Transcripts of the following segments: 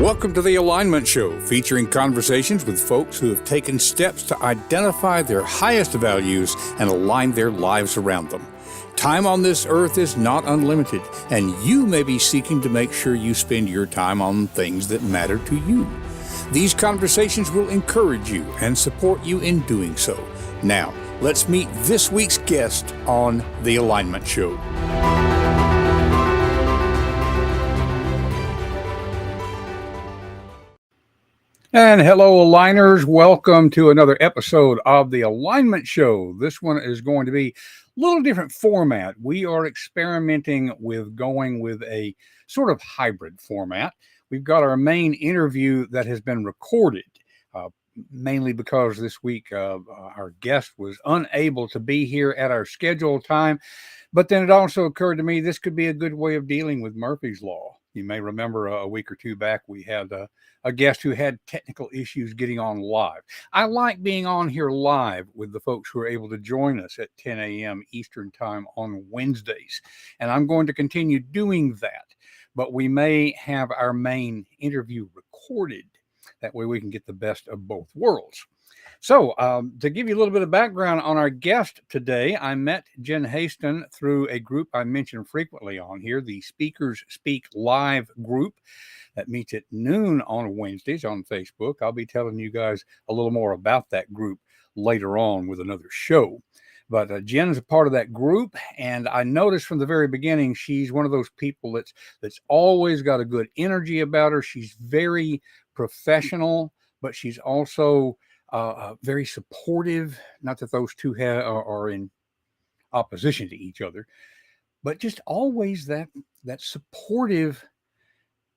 Welcome to the Alignment Show, featuring conversations with folks who have taken steps to identify their highest values and align their lives around them. Time on this earth is not unlimited, and you may be seeking to make sure you spend your time on things that matter to you. These conversations will encourage you and support you in doing so. Now, let's meet this week's guest on the Alignment Show. And hello, Aligners. Welcome to another episode of the Alignment Show. This one is going to be a little different format. We are experimenting with going with a sort of hybrid format. We've got our main interview that has been recorded, mainly because this week our guest was unable to be here at our scheduled time. But then it also occurred to me this could be a good way of dealing with Murphy's Law. You may remember a week or two back, we had a guest who had technical issues getting on live. I like being on here live with the folks who are able to join us at 10 a.m. Eastern Time on Wednesdays. And I'm going to continue doing that. But we may have our main interview recorded. That way we can get the best of both worlds. So to give you a little bit of background on our guest today, I met Jenn Haston through a group I mention frequently on here, the Speakers Speak Live group that meets at noon on Wednesdays on Facebook. I'll be telling you guys a little more about that group later on with another show. But Jenn is a part of that group, and I noticed from the very beginning she's one of those people that's always got a good energy about her. She's very professional, but she's also very supportive. Not that those two are in opposition to each other, but just always that supportive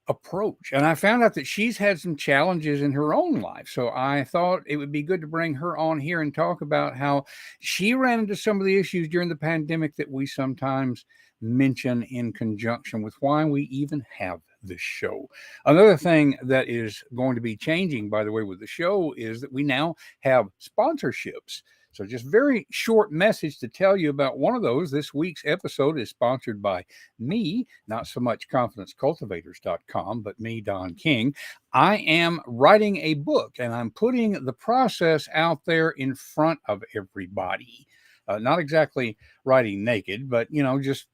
approach. And I found out that she's had some challenges in her own life. So I thought it would be good to bring her on here and talk about how she ran into some of the issues during the pandemic that we sometimes mention in conjunction with why we even have this show. Another thing that is going to be changing, by the way, with the show is that we now have sponsorships. So just very short message to tell you about one of those. This week's episode is sponsored by me, not so much confidencecultivators.com, but me, Don King. I am writing a book, and I'm putting the process out there in front of everybody. Not exactly writing naked, but, just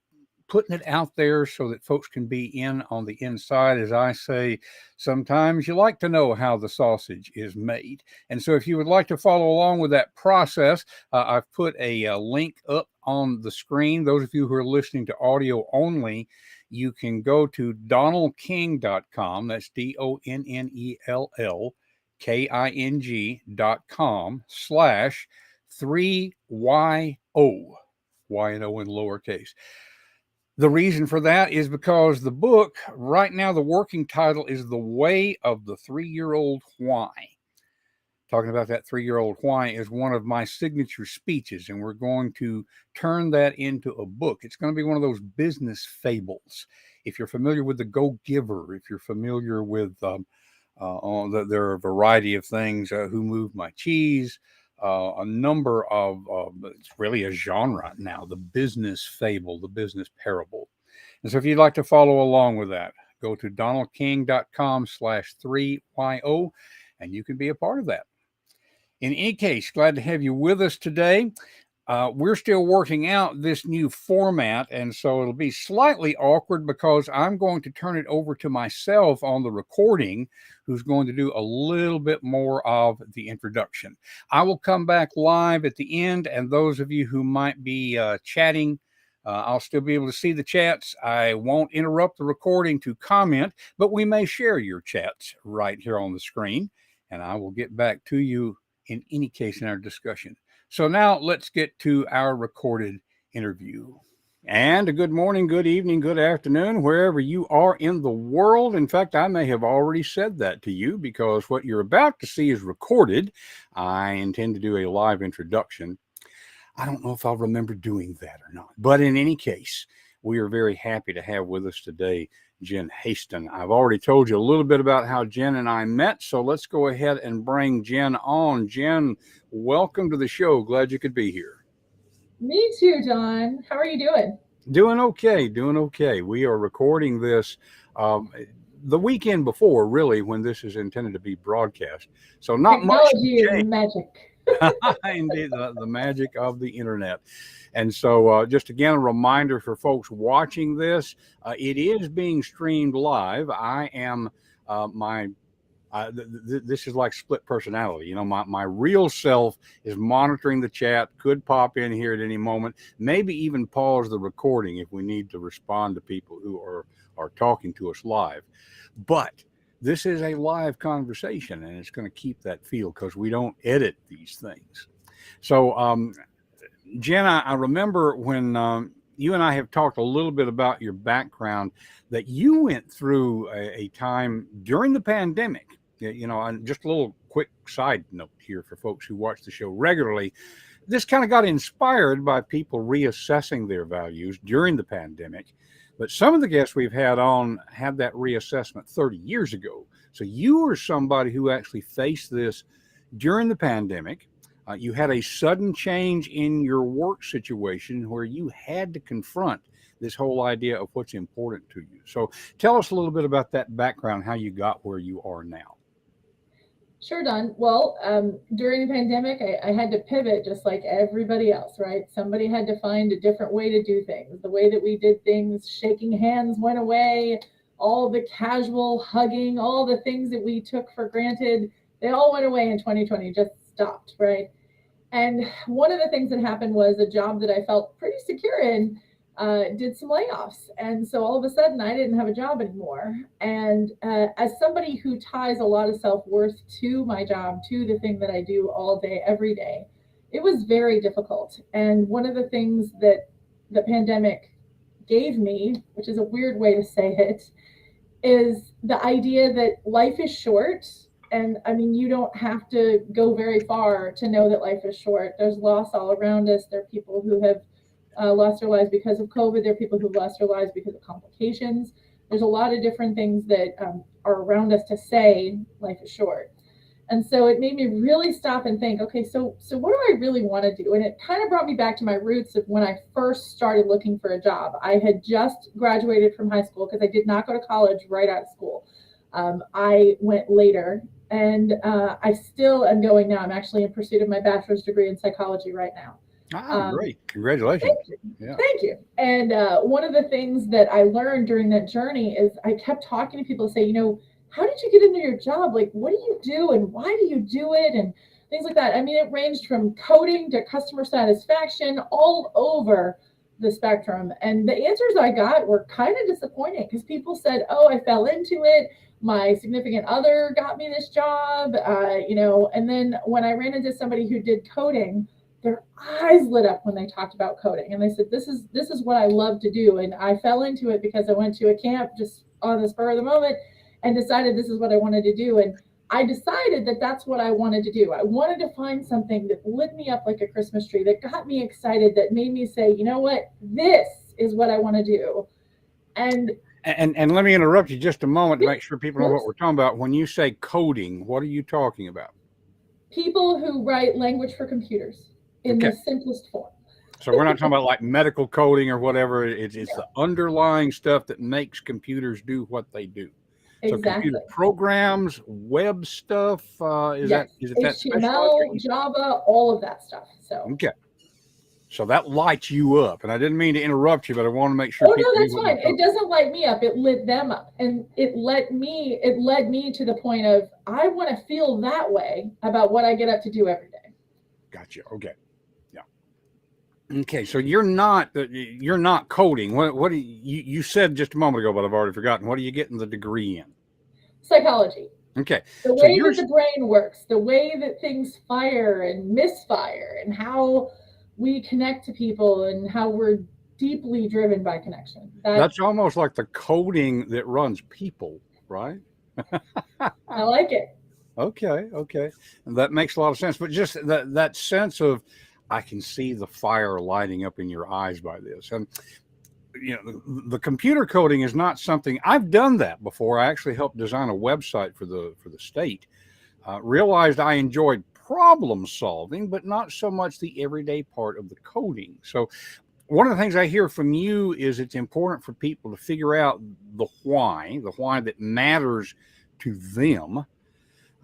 putting it out there so that folks can be in on the inside. As I say, sometimes you like to know how the sausage is made. And so if you would like to follow along with that process, I've put a link up on the screen. Those of you who are listening to audio only, you can go to DonnellKing.com. That's DonnellKing.com/3YO. Y and O in lowercase. The reason for that is because the book, right now, the working title is The Way of the 3-Year-Old Why. Talking about that 3-year-old why is one of my signature speeches, and we're going to turn that into a book. It's going to be one of those business fables. If you're familiar with The Go-Giver, if you're familiar with, there are a variety of things, Who Moved My Cheese, a number of, it's really a genre now, the business fable, the business parable. And so if you'd like to follow along with that, go to DonnellKing.com/3YO, and you can be a part of that. In any case, glad to have you with us today. We're still working out this new format, and so it'll be slightly awkward because I'm going to turn it over to myself on the recording, who's going to do a little bit more of the introduction. I will come back live at the end, and those of you who might be chatting, I'll still be able to see the chats. I won't interrupt the recording to comment, but we may share your chats right here on the screen, and I will get back to you in any case in our discussion. So now let's get to our recorded interview. And a good morning, good evening, good afternoon, wherever you are in the world. In fact, I may have already said that to you because what you're about to see is recorded. I intend to do a live introduction. I don't know if I'll remember doing that or not. But in any case, we are very happy to have with us today Jenn Haston. I've already told you a little bit about how Jenn and I met, so let's go ahead and bring Jenn on. Jenn, welcome to the show. Glad you could be here. Me too, Don. How are you doing? Doing okay. We are recording this the weekend before, really, when this is intended to be broadcast. So not much Technology is changed. magic. Indeed, the magic of the internet. And so, just again, a reminder for folks watching this, it is being streamed live. I am my this is like split personality. My real self is monitoring the chat, could pop in here at any moment, maybe even pause the recording if we need to respond to people who are talking to us live. But this is a live conversation, and it's going to keep that feel because we don't edit these things. So, Jenn, I remember when you and I have talked a little bit about your background, that you went through a time during the pandemic. And just a little quick side note here for folks who watch the show regularly. This kind of got inspired by people reassessing their values during the pandemic. But some of the guests we've had on had that reassessment 30 years ago. So you were somebody who actually faced this during the pandemic. You had a sudden change in your work situation where you had to confront this whole idea of what's important to you. So tell us a little bit about that background, how you got where you are now. Sure, Don. Well, during the pandemic, I had to pivot just like everybody else, right? Somebody had to find a different way to do things. The way that we did things, shaking hands went away, all the casual hugging, all the things that we took for granted, they all went away in 2020, just stopped, right? And one of the things that happened was a job that I felt pretty secure in did some layoffs. And so all of a sudden I didn't have a job anymore. And as somebody who ties a lot of self-worth to my job, to the thing that I do all day, every day, it was very difficult. And one of the things that the pandemic gave me, which is a weird way to say it, is the idea that life is short. And I mean, you don't have to go very far to know that life is short. There's loss all around us. There are people who have lost their lives because of COVID. There are people who've lost their lives because of complications. There's a lot of different things that are around us to say life is short. And so it made me really stop and think, okay, so what do I really want to do? And it kind of brought me back to my roots of when I first started looking for a job. I had just graduated from high school because I did not go to college right out of school. I went later, and I still am going now. I'm actually in pursuit of my bachelor's degree in psychology right now. Great. Congratulations. Thank you. Yeah. Thank you. And one of the things that I learned during that journey is I kept talking to people and say, how did you get into your job? Like, what do you do and why do you do it? And things like that. I mean, it ranged from coding to customer satisfaction, all over the spectrum. And the answers I got were kind of disappointing because people said, oh, I fell into it. My significant other got me this job, and then when I ran into somebody who did coding, their eyes lit up when they talked about coding. And they said, this is what I love to do. And I fell into it because I went to a camp just on the spur of the moment and decided this is what I wanted to do. And I decided that that's what I wanted to do. I wanted to find something that lit me up like a Christmas tree, that got me excited, that made me say, you know what, this is what I want to do. And let me interrupt you just a moment to make sure people know what we're talking about. When you say coding, what are you talking about? People who write language for computers in the simplest form. So we're not talking about like medical coding or whatever. It's the underlying stuff that makes computers do what they do. Exactly. So computer programs, web stuff, is it that HTML, Java, all of that stuff. So okay. So that lights you up, and I didn't mean to interrupt you, but I want to make sure. Oh no, that's fine. It doesn't light me up; it lit them up, and it led me to the point of I want to feel that way about what I get up to do every day. Gotcha. Okay. Yeah. Okay. So you're not coding. What do you said just a moment ago, but I've already forgotten. What are you getting the degree in? Psychology. Okay. The way that the brain works, the way that things fire and misfire, and how we connect to people and how we're deeply driven by connection. That's almost like the coding that runs people, right? I like it. Okay. And that makes a lot of sense. But just that sense of, I can see the fire lighting up in your eyes by this. And, the computer coding is not something, I've done that before. I actually helped design a website for the state. Realized I enjoyed problem solving, but not so much the everyday part of the coding. So one of the things I hear from you is it's important for people to figure out the why that matters to them.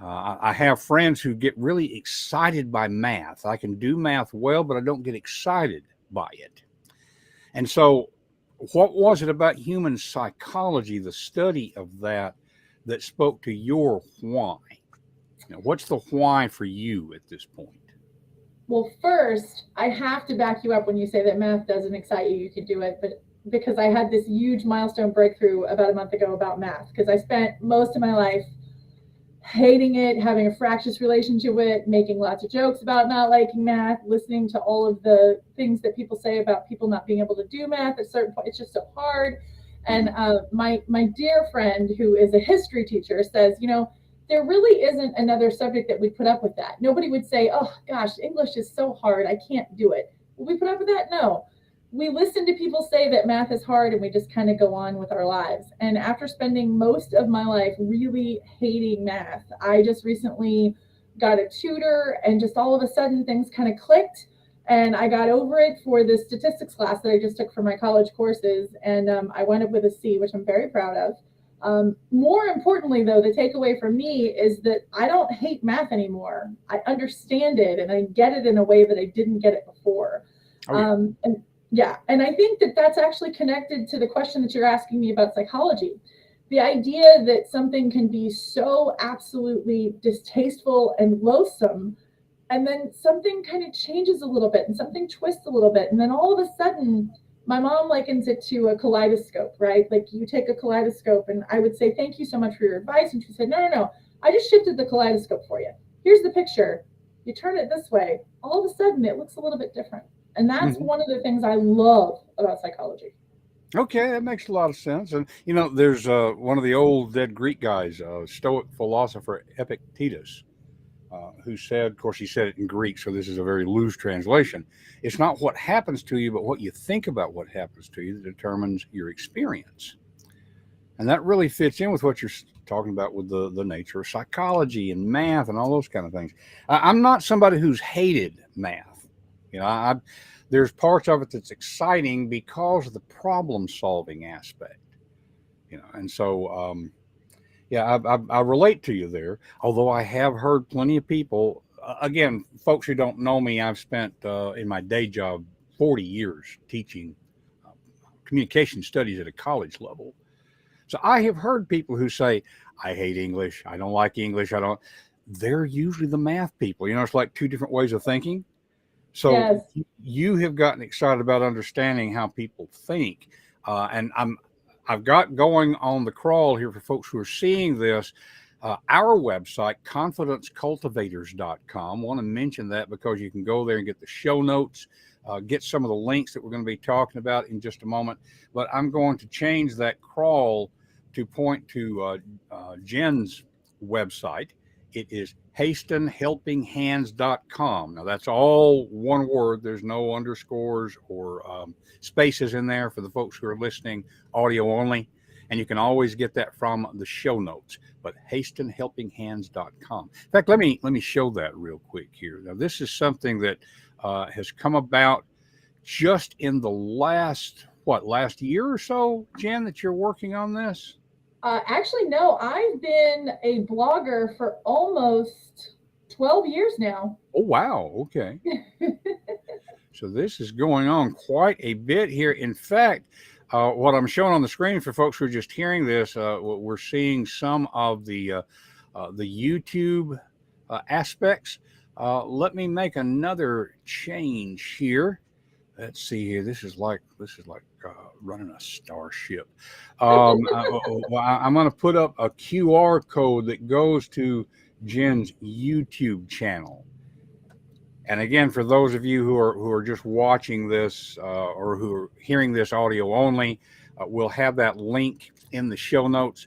I have friends who get really excited by math. I can do math well, but I don't get excited by it. And so, what was it about human psychology, the study of that, that spoke to your why? What's the why for you at this point? Well, first, I have to back you up when you say that math doesn't excite you. You can do it, but because I had this huge milestone breakthrough about a month ago about math, because I spent most of my life hating it, having a fractious relationship with it, making lots of jokes about not liking math, listening to all of the things that people say about people not being able to do math at a certain point. It's just so hard. And my dear friend, who is a history teacher, says, there really isn't another subject that would put up with that. Nobody would say, oh gosh, English is so hard, I can't do it. Will we put up with that? No. We listen to people say that math is hard and we just kind of go on with our lives. And after spending most of my life really hating math, I just recently got a tutor, and just all of a sudden things kind of clicked, and I got over it for the statistics class that I just took for my college courses. And I wound up with a C, which I'm very proud of. More importantly, though, the takeaway for me is that I don't hate math anymore. I understand it, and I get it in a way that I didn't get it before. And I think that that's actually connected to the question that you're asking me about psychology. The idea that something can be so absolutely distasteful and loathsome, and then something kind of changes a little bit and something twists a little bit, and then all of a sudden, my mom likens it to a kaleidoscope, right? Like you take a kaleidoscope, and I would say, thank you so much for your advice. And she said, no, I just shifted the kaleidoscope for you. Here's the picture. You turn it this way. All of a sudden, it looks a little bit different. And that's one of the things I love about psychology. Okay, that makes a lot of sense. And, there's one of the old dead Greek guys, Stoic philosopher Epictetus, who said, of course, he said it in Greek, so this is a very loose translation. It's not what happens to you, but what you think about what happens to you that determines your experience. And that really fits in with what you're talking about with the nature of psychology and math and all those kind of things. I'm not somebody who's hated math. There's parts of it that's exciting because of the problem solving aspect. And so, I relate to you there. Although I have heard plenty of people, again, folks who don't know me, I've spent in my day job 40 years teaching communication studies at a college level. So I have heard people who say, I hate English, I don't like English, they're usually the math people. It's like two different ways of thinking. So yes. You have gotten excited about understanding how people think. And I've got going on the crawl here for folks who are seeing this, our website, confidencecultivators.com. I want to mention that because you can go there and get the show notes, get some of the links that we're going to be talking about in just a moment. But I'm going to change that crawl to point to Jenn's website. It is HastonHelpingHands.com. Now, that's all one word. There's no underscores or spaces in there for the folks who are listening audio only. And you can always get that from the show notes. But HastonHelpingHands.com. In fact, let me show that real quick here. Now, this is something that has come about just in the last year or so, Jenn, that you're working on this? Actually, no, I've been a blogger for almost 12 years now. Oh, wow. Okay. So this is going on quite a bit here. In fact, what I'm showing on the screen for folks who are just hearing this, we're seeing some of the YouTube aspects. Let me make another change here. Let's see here. This is like running a starship. I'm going to put up a QR code that goes to Jenn's YouTube channel. And again, for those of you who are just watching this or who are hearing this audio only, we'll have that link in the show notes.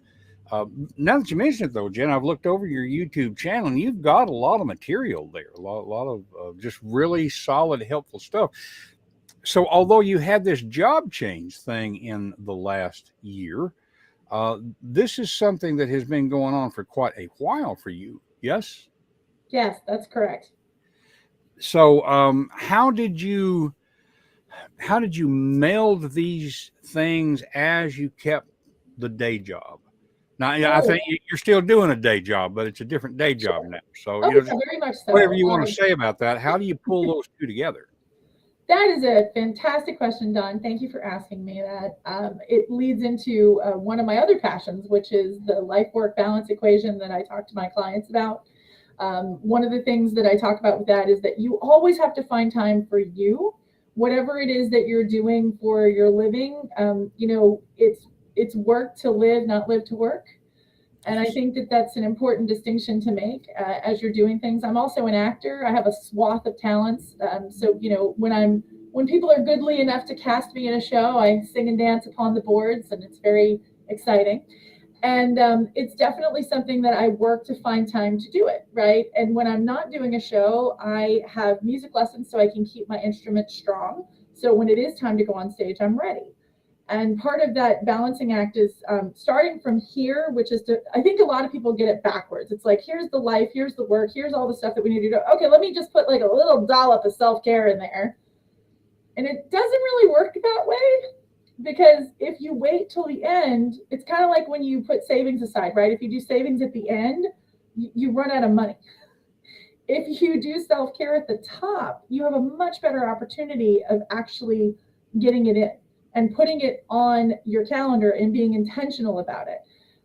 Now that you mention it, though, Jenn, I've looked over your YouTube channel, and you've got a lot of material there, a lot of just really solid, helpful stuff. So although you had this job change thing in the last year, this is something that has been going on for quite a while for you, yes? Yes, that's correct. So how did you how did you meld these things as you kept the day job? Now, yeah, I Oh, think you're still doing a day job, but it's a different day job sure. now. So, Oh, just yeah, very much whatever so. you want to say about that. How do you pull those two together? That is a fantastic question, Don. Thank you for asking me that. It leads into one of my other passions, which is the life work balance equation that I talk to my clients about. One of the things that I talk about with that is that you always have to find time for you, whatever it is that you're doing for your living. It's work to live, not live to work. And I Yes. think that that's an important distinction to make as you're doing things. I'm also an actor. I have a swath of talents. So when people are goodly enough to cast me in a show, I sing and dance upon the boards, and it's very exciting. And it's definitely something that I work to find time to do it, right? And when I'm not doing a show, I have music lessons so I can keep my instrument strong. So when it is time to go on stage, I'm ready. And part of that balancing act is starting from here, which is I think a lot of people get it backwards. It's like, here's the life, here's the work, here's all the stuff that we need to do. Okay, let me just put like a little dollop of self care in there. And it doesn't really work that way, because if you wait till the end, it's kind of like when you put savings aside, right? If you do savings at the end, you run out of money. If you do self care at the top, you have a much better opportunity of actually getting it in and putting it on your calendar and being intentional about it.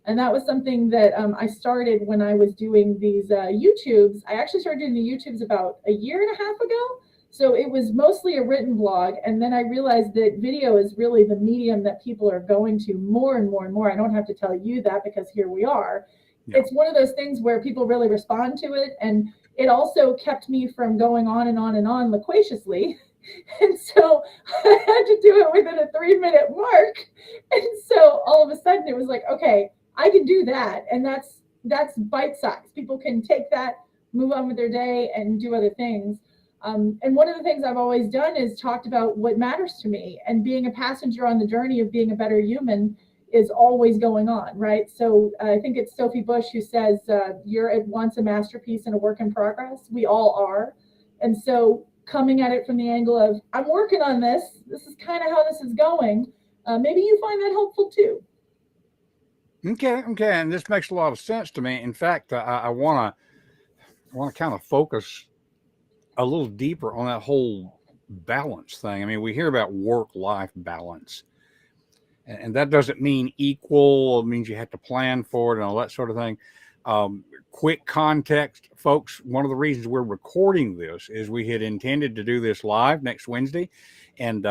And that was something that I started when I was doing these YouTubes. I actually started doing the YouTubes about a year and a half ago. So it was mostly a written blog. And then I realized that video is really the medium that people are going to more and more and more. I don't have to tell you that, because here we are. Yeah. It's one of those things where people really respond to it. And it also kept me from going on and on and on loquaciously. And so I had to do it within a 3-minute mark. And so all of a sudden it was like, okay, I can do that. And that's bite size. People can take that, move on with their day, and do other things. And one of the things I've always done is talked about what matters to me, and being a passenger on the journey of being a better human is always going on, right? So I think it's Sophie Bush who says, you're at once a masterpiece and a work in progress. We all are. And so coming at it from the angle of, I'm working on this, this is kind of how this is going, maybe you find that helpful too. Okay, and this makes a lot of sense to me. In fact, I want to kind of focus a little deeper on that whole balance thing. I mean, we hear about work-life balance, and that doesn't mean equal. It means you have to plan for it and all that sort of thing. Quick context, folks. One of the reasons we're recording this is we had intended to do this live next Wednesday, and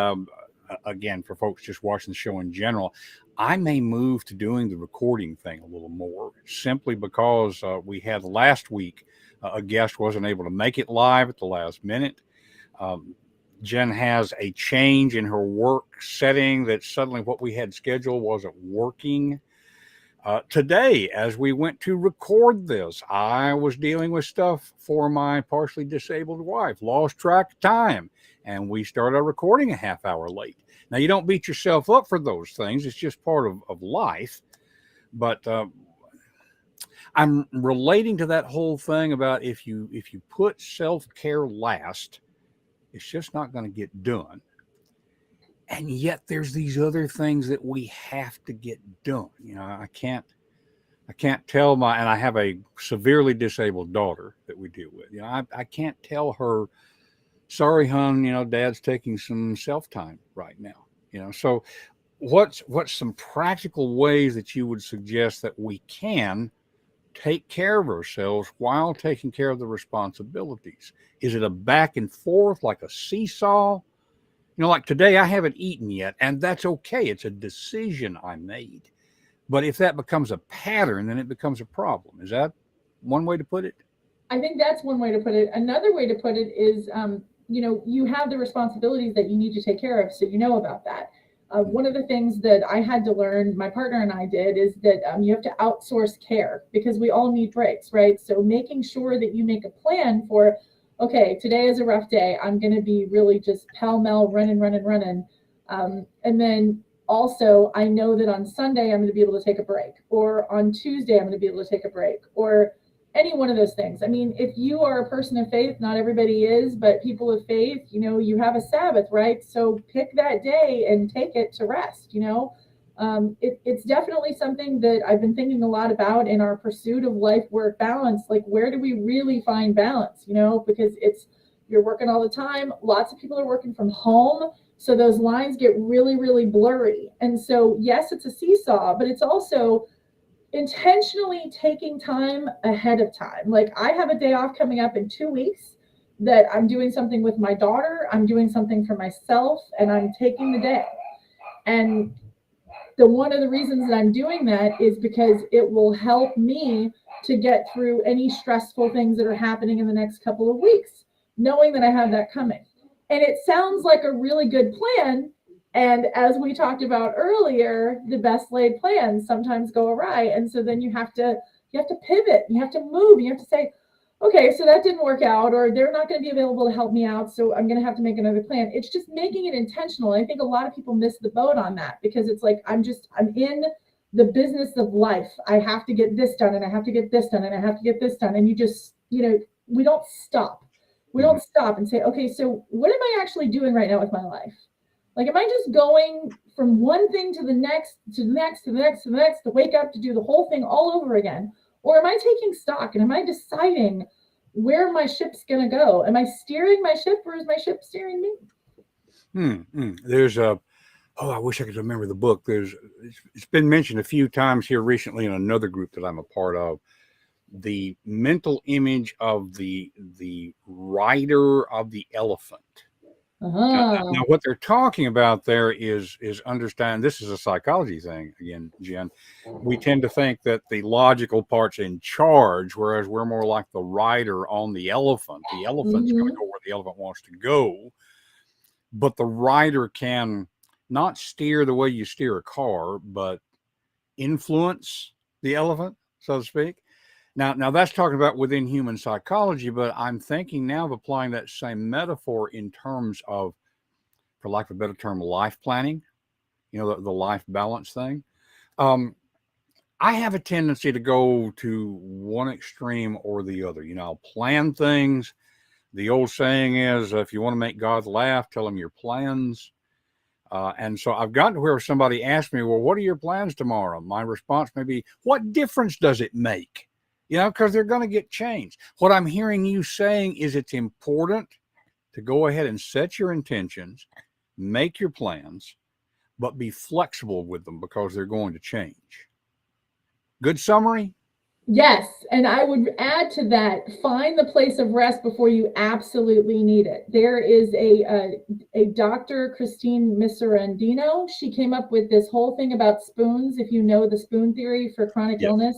again, for folks just watching the show in general, I may move to doing the recording thing a little more, simply because we had last week a guest wasn't able to make it live at the last minute. Um, Jenn has a change in her work setting that suddenly what we had scheduled wasn't working. Today, as we went to record this, I was dealing with stuff for my partially disabled wife, lost track of time, and we started recording a half hour late. Now, you don't beat yourself up for those things. It's just part of life. But I'm relating to that whole thing about if you put self-care last, it's just not going to get done. And yet there's these other things that we have to get done. I can't tell and I have a severely disabled daughter that we deal with. I can't tell her, sorry, hon, dad's taking some self time right now. So what's some practical ways that you would suggest that we can take care of ourselves while taking care of the responsibilities? Is it a back and forth, like a seesaw? Like today, I haven't eaten yet, and that's okay. It's a decision I made. But if that becomes a pattern, then it becomes a problem. Is that one way to put it? I think that's one way to put it. Another way to put it is, you have the responsibilities that you need to take care of, so you know about that. One of the things that I had to learn, my partner and I did, is that you have to outsource care, because we all need breaks, right? So making sure that you make a plan for, okay, today is a rough day. I'm going to be really just pell-mell running. And then also, I know that on Sunday, I'm going to be able to take a break, or on Tuesday, I'm going to be able to take a break, or any one of those things. I mean, if you are a person of faith, not everybody is, but people of faith, you have a Sabbath, right? So pick that day and take it to rest. It's definitely something that I've been thinking a lot about in our pursuit of life work balance. Like, where do we really find balance? Because you're working all the time. Lots of people are working from home. So those lines get really, really blurry. And so, yes, it's a seesaw, but it's also intentionally taking time ahead of time. Like, I have a day off coming up in 2 weeks that I'm doing something with my daughter, I'm doing something for myself, and I'm taking the day. And one of the reasons that I'm doing that is because it will help me to get through any stressful things that are happening in the next couple of weeks, knowing that I have that coming. And it sounds like a really good plan. And as we talked about earlier, the best laid plans sometimes go awry. And so then you have to pivot, you have to move, you have to say, okay, so that didn't work out, or they're not going to be available to help me out, so I'm going to have to make another plan. It's just making it intentional. I think a lot of people miss the boat on that, because it's like, I'm in the business of life. I have to get this done, and I have to get this done, and I have to get this done. And we don't stop. We don't stop and say, okay, so what am I actually doing right now with my life? Like, am I just going from one thing to the next, to the next, to the next, to the next, to wake up to do the whole thing all over again? Or am I taking stock, and am I deciding where my ship's going to go? Am I steering my ship, or is my ship steering me? There's I wish I could remember the book. It's been mentioned a few times here recently in another group that I'm a part of. The mental image of the rider of the elephant. Now, what they're talking about there is understand. This is a psychology thing again, Jen. We tend to think that the logical part's in charge, whereas we're more like the rider on the elephant. The elephant's going to go where the elephant wants to go, but the rider can not steer the way you steer a car, but influence the elephant, so to speak. Now that's talking about within human psychology, but I'm thinking now of applying that same metaphor in terms of, for lack of a better term, life planning, the life balance thing. I have a tendency to go to one extreme or the other. I'll plan things. The old saying is, if you want to make God laugh, tell him your plans. And so I've gotten to where somebody asked me, well, what are your plans tomorrow? My response may be, what difference does it make? Because they're going to get changed. What I'm hearing you saying is it's important to go ahead and set your intentions, make your plans, but be flexible with them because they're going to change. Good summary? Yes. And I would add to that, find the place of rest before you absolutely need it. There is a Dr. Christine Miserandino. She came up with this whole thing about spoons, if you know the spoon theory for chronic illness.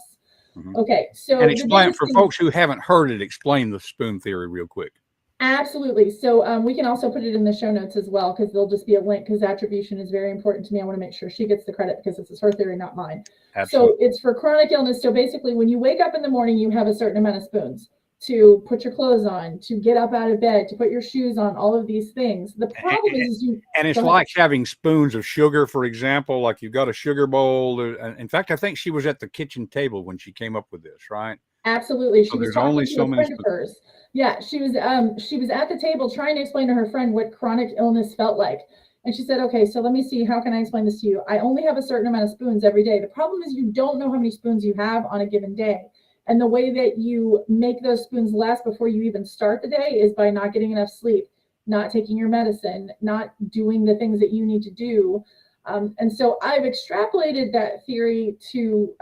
Okay, so and explain for folks who haven't heard it. Explain the spoon theory real quick. Absolutely. So we can also put it in the show notes as well, because there'll just be a link, because attribution is very important to me. I want to make sure she gets the credit because it's her theory, not mine. Absolutely. So it's for chronic illness. So basically, when you wake up in the morning, you have a certain amount of spoons to put your clothes on, to get up out of bed, to put your shoes on, all of these things. The problem is it's like having spoons of sugar, for example, like you've got a sugar bowl. In fact, I think she was at the kitchen table when she came up with this, right? Absolutely. She was talking to a friend of hers. Yeah, she was at the table trying to explain to her friend what chronic illness felt like. And she said, okay, so let me see, how can I explain this to you? I only have a certain amount of spoons every day. The problem is you don't know how many spoons you have on a given day. And the way that you make those spoons last before you even start the day is by not getting enough sleep, not taking your medicine, not doing the things that you need to do. And so I've extrapolated that theory to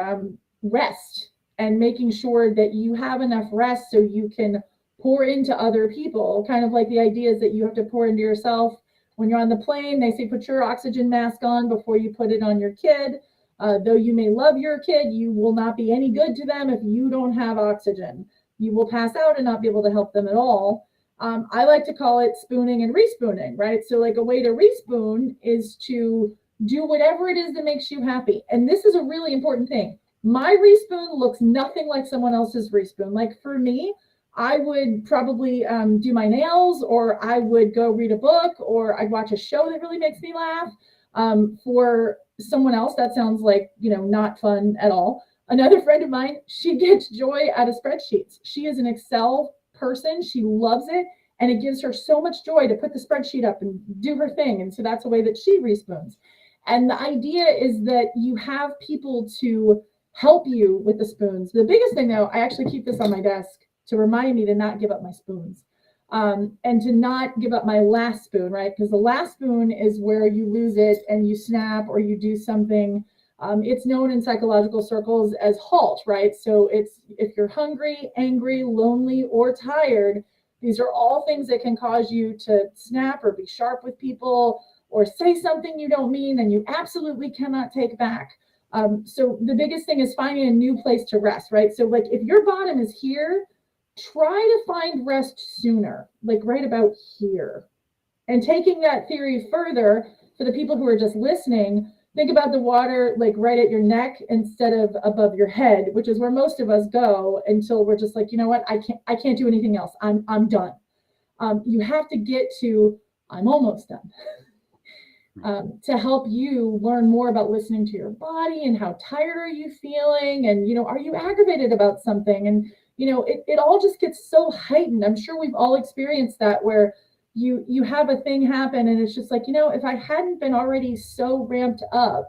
rest, and making sure that you have enough rest so you can pour into other people. Kind of like the idea is that you have to pour into yourself. When you're on the plane, they say put your oxygen mask on before you put it on your kid. Though you may love your kid, you will not be any good to them if you don't have oxygen. You will pass out and not be able to help them at all. I like to call it spooning and respooning, right? So like a way to respoon is to do whatever it is that makes you happy. And this is a really important thing. My respoon looks nothing like someone else's respoon. Like for me, I would probably do my nails, or I would go read a book, or I'd watch a show that really makes me laugh. For someone else, that sounds like, not fun at all. Another friend of mine, she gets joy out of spreadsheets. She is an Excel person. She loves it. And it gives her so much joy to put the spreadsheet up and do her thing. And so that's the way that she respoons. And the idea is that you have people to help you with the spoons. The biggest thing, though, I actually keep this on my desk to remind me to not give up my spoons. And to not give up my last spoon, right? Because the last spoon is where you lose it and you snap or you do something. It's known in psychological circles as halt, right? So it's if you're hungry, angry, lonely, or tired, these are all things that can cause you to snap or be sharp with people or say something you don't mean and you absolutely cannot take back. So the biggest thing is finding a new place to rest, right? So like if your bottom is here, try to find rest sooner, like right about here. And taking that theory further, for the people who are just listening, think about the water like right at your neck instead of above your head, which is where most of us go until we're just like, you know what, I can't do anything else. I'm done. You have to get to I'm almost done. To help you learn more about listening to your body and how tired are you feeling, and are you aggravated about something, and it all just gets so heightened. I'm sure we've all experienced that where you have a thing happen and it's just like, if I hadn't been already so ramped up,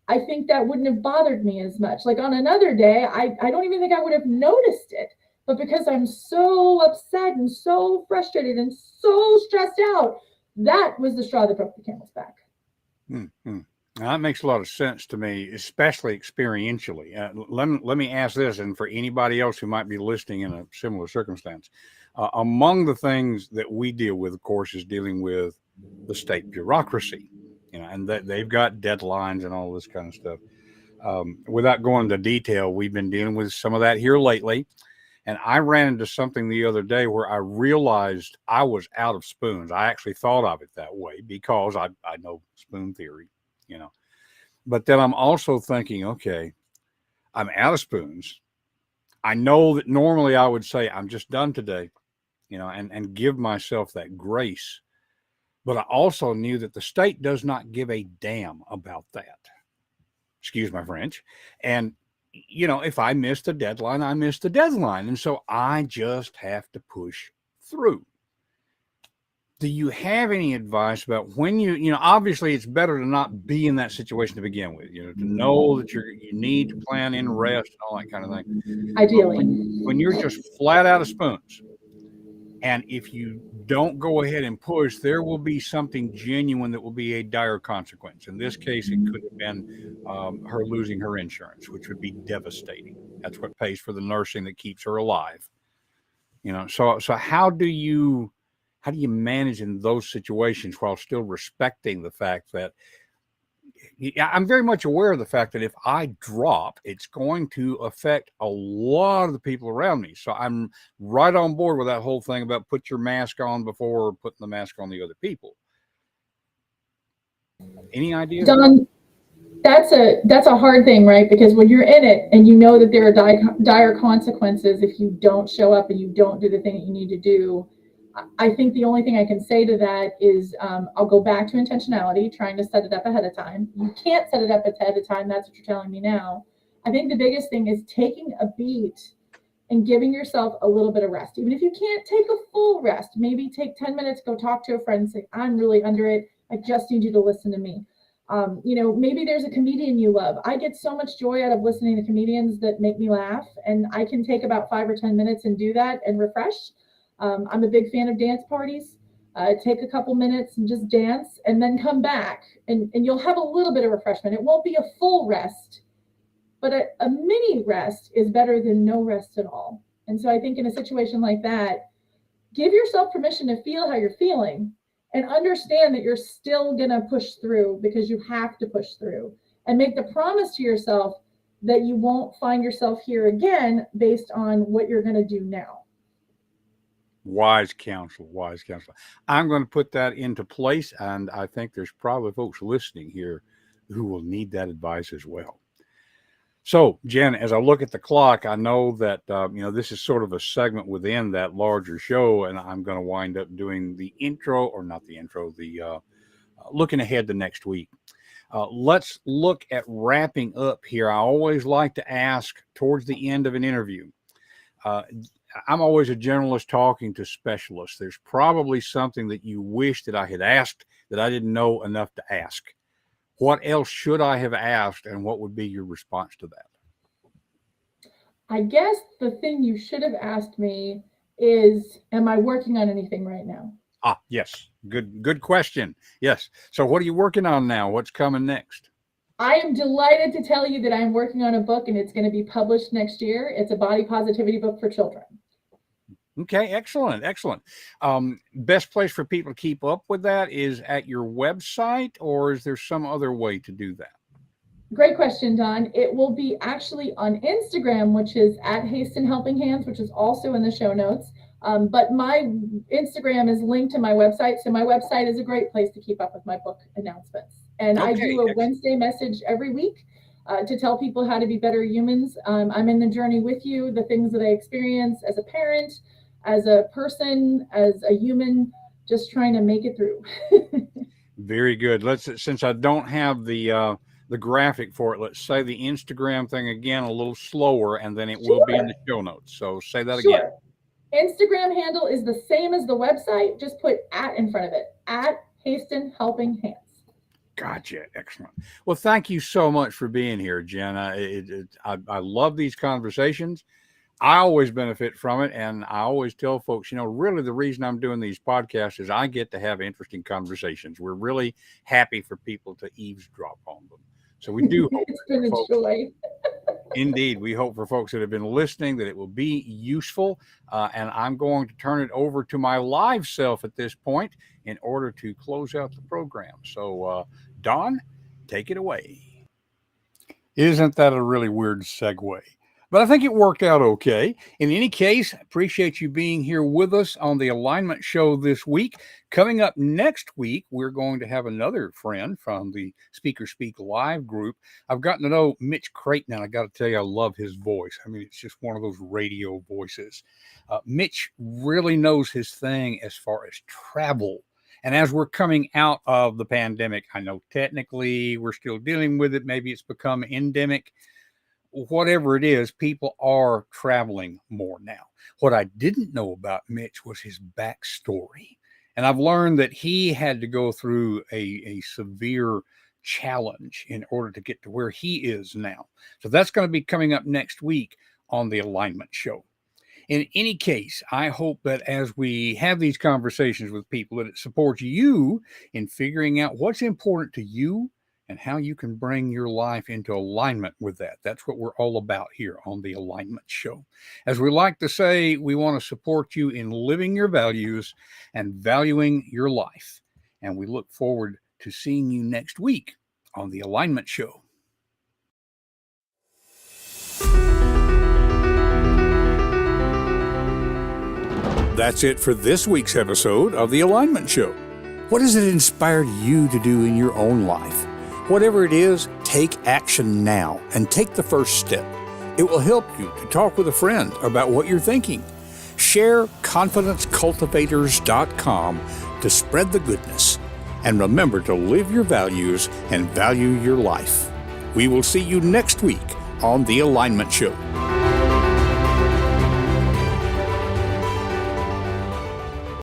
I think that wouldn't have bothered me as much. Like on another day, I don't even think I would have noticed it. But because I'm so upset and so frustrated and so stressed out, that was the straw that broke the camel's back. Mm-hmm. Now, that makes a lot of sense to me, especially experientially. Let me ask this, and for anybody else who might be listening in a similar circumstance, among the things that we deal with, of course, is dealing with the state bureaucracy, and that they've got deadlines and all this kind of stuff. Without going into detail, we've been dealing with some of that here lately. And I ran into something the other day where I realized I was out of spoons. I actually thought of it that way because I know spoon theory, But then I'm also thinking, okay, I'm out of spoons. I know that normally I would say I'm just done today, and give myself that grace. But I also knew that the state does not give a damn about that. Excuse my French. And if I miss the deadline, I miss the deadline. And so I just have to push through. Do you have any advice about when obviously it's better to not be in that situation to begin with, to know that you need to plan in rest and all that kind of thing. Ideally. When you're just flat out of spoons, and if you don't go ahead and push, there will be something genuine that will be a dire consequence. In this case, it could have been her losing her insurance, which would be devastating. That's what pays for the nursing that keeps her alive. So how do you manage in those situations while still respecting the fact that I'm very much aware of the fact that if I drop, it's going to affect a lot of the people around me. So I'm right on board with that whole thing about put your mask on before putting the mask on the other people. Any ideas? Don, that's a hard thing, right? Because when you're in it and you know that there are dire consequences if you don't show up and you don't do the thing that you need to do, I think the only thing I can say to that is I'll go back to intentionality, trying to set it up ahead of time. You can't set it up ahead of time. That's what you're telling me now. I think the biggest thing is taking a beat and giving yourself a little bit of rest. Even if you can't take a full rest, maybe take 10 minutes, go talk to a friend and say, I'm really under it. I just need you to listen to me. Maybe there's a comedian you love. I get so much joy out of listening to comedians that make me laugh, and I can take about 5 or 10 minutes and do that and refresh. I'm a big fan of dance parties. Take a couple minutes and just dance and then come back and you'll have a little bit of refreshment. It won't be a full rest, but a mini rest is better than no rest at all. And so I think in a situation like that, give yourself permission to feel how you're feeling and understand that you're still going to push through because you have to push through, and make the promise to yourself that you won't find yourself here again based on what you're going to do now. Wise counsel. I'm going to put that into place, and I think there's probably folks listening here who will need that advice as well. So, Jen, as I look at the clock, I know that this is sort of a segment within that larger show, and I'm going to wind up doing the intro, or not the intro, the looking ahead to next week. Let's look at wrapping up here. I always like to ask towards the end of an interview. Uh, I'm always a generalist talking to specialists. There's probably something that you wish that I had asked that I didn't know enough to ask. What else should I have asked, and what would be your response to that? I guess the thing you should have asked me is, am I working on anything right now? Yes. Good question. Yes. So what are you working on now? What's coming next? I am delighted to tell you that I'm working on a book and it's going to be published next year. It's a body positivity book for children. Okay, excellent, excellent. Best place for people to keep up with that is at your website, or is there some other way to do that? Great question, Don. It will be actually on Instagram, which is at Haston Helping Hands, which is also in the show notes. But my Instagram is linked to my website. So my website is a great place to keep up with my book announcements. And I do a Wednesday message every week to tell people how to be better humans. I'm in the journey with you, the things that I experience as a parent, as a person, as a human, just trying to make it through. Very good. Since I don't have the graphic for it, let's say the Instagram thing again a little slower, and then it will be in the show notes. So say that again. Instagram handle is the same as the website. Just put @ in front of it, at Haston Helping Hands. Gotcha. Excellent. Well, thank you so much for being here, Jenn. I love these conversations. I always benefit from it. And I always tell folks, really the reason I'm doing these podcasts is I get to have interesting conversations. We're really happy for people to eavesdrop on them. So we do hope it's been a joy. Indeed. We hope for folks that have been listening that it will be useful. And I'm going to turn it over to my live self at this point in order to close out the program. So, Don, take it away. Isn't that a really weird segue? But I think it worked out okay. In any case, appreciate you being here with us on the Alignment Show this week. Coming up next week, we're going to have another friend from the Speaker Speak Live group. I've gotten to know Mitch Creighton, and I got to tell you, I love his voice. I mean, it's just one of those radio voices. Mitch really knows his thing as far as travel. And as we're coming out of the pandemic, I know technically we're still dealing with it. Maybe it's become endemic. Whatever it is, people are traveling more now. What I didn't know about Mitch was his backstory. And I've learned that he had to go through a severe challenge in order to get to where he is now. So that's going to be coming up next week on the Alignment Show. In any case, I hope that as we have these conversations with people, that it supports you in figuring out what's important to you and how you can bring your life into alignment with that. That's what we're all about here on the Alignment Show. As we like to say, we want to support you in living your values and valuing your life. And we look forward to seeing you next week on the Alignment Show. That's it for this week's episode of the Alignment Show. What has it inspired you to do in your own life? Whatever it is, take action now and take the first step. It will help you to talk with a friend about what you're thinking. Share confidencecultivators.com to spread the goodness. And remember to live your values and value your life. We will see you next week on The Alignment Show.